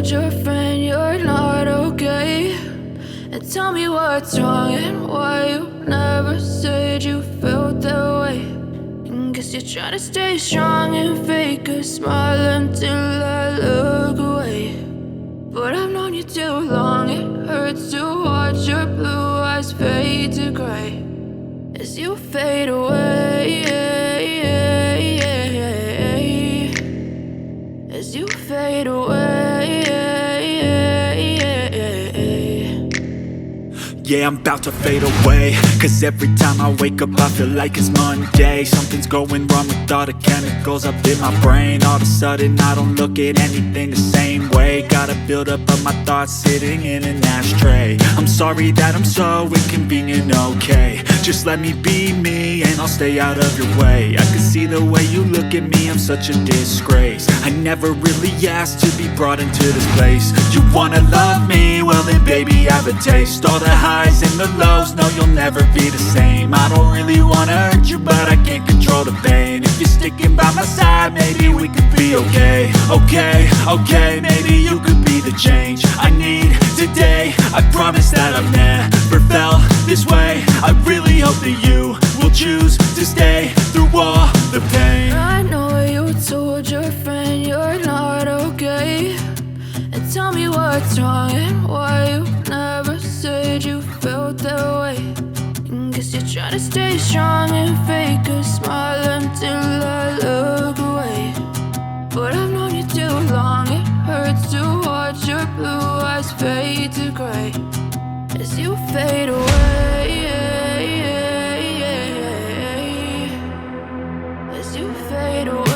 told your friend you're not okay? And tell me what's wrong and why you never said you felt that way. And guess you're trying to stay strong and fake a smile until I look away. But I've known you too long, it hurts to watch your blue eyes fade to gray as you fade away, as you fade away. Yeah, I'm about to fade away, cause every time I wake up I feel like it's Monday. Something's going wrong with all the chemicals up in my brain. All of a sudden I don't look at anything the same way. Got a build up of my thoughts sitting in an ashtray. I'm sorry that I'm so inconvenient, okay? Just let me be me and I'll stay out of your way. I can see the way you look at me, I'm such a disgrace. I never really asked to be brought into this place. You wanna love me? Well then baby, have a taste. All the highs and the lows, no you'll never be the same. I don't really wanna hurt you, but I can't control the pain. If you're sticking by my side, maybe we could be okay. Okay, maybe you could be the change I need today. I promise that I've never felt this way. I really hope that you will choose to stay through all the pain. I know you told your friend you're not okay. And tell me what's wrong and why you never said you felt that way. And guess you're trying to stay strong and fake a smile until I look away. But I've known you too long, it hurts to watch your blue eyes fade to gray as you fade away, as you fade away,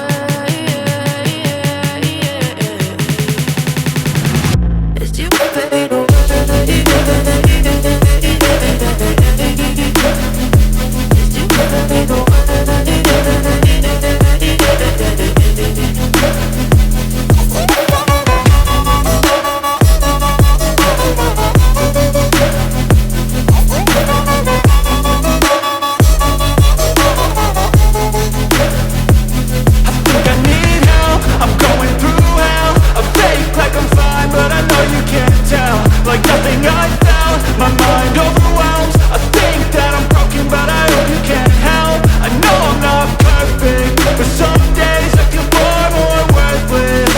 as you fade away. Like nothing I found, my mind overwhelms. I think that I'm broken, but I hope you can't help. I know I'm not perfect, but some days I feel far more worthless.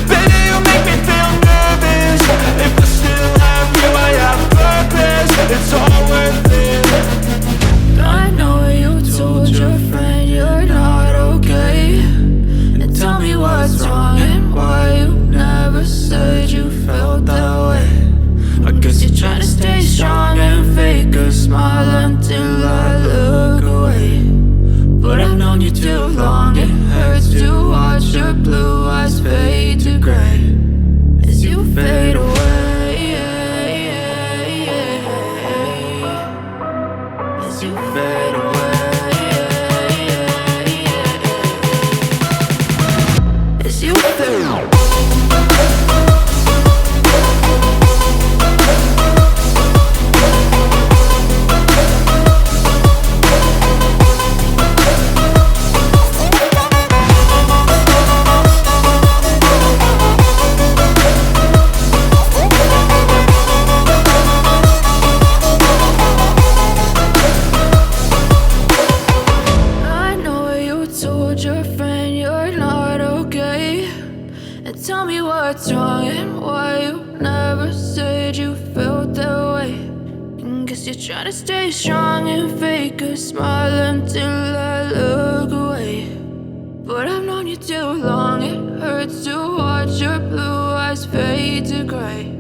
Baby, you make me feel nervous. If I still have you, I have purpose. It's all worth it. I know you told your friend you're not okay. And tell me what's wrong and why you never said you felt that way. I guess you're trying to stay strong and fake a smile until I look away. But I've known you too long, it hurts to watch your blue eyes fade to gray as you fade away, as you fade away, as you fade away. Tell me what's wrong and why you never said you felt that way. And guess you're trying to stay strong and fake a smile until I look away. But I've known you too long, it hurts to watch your blue eyes fade to gray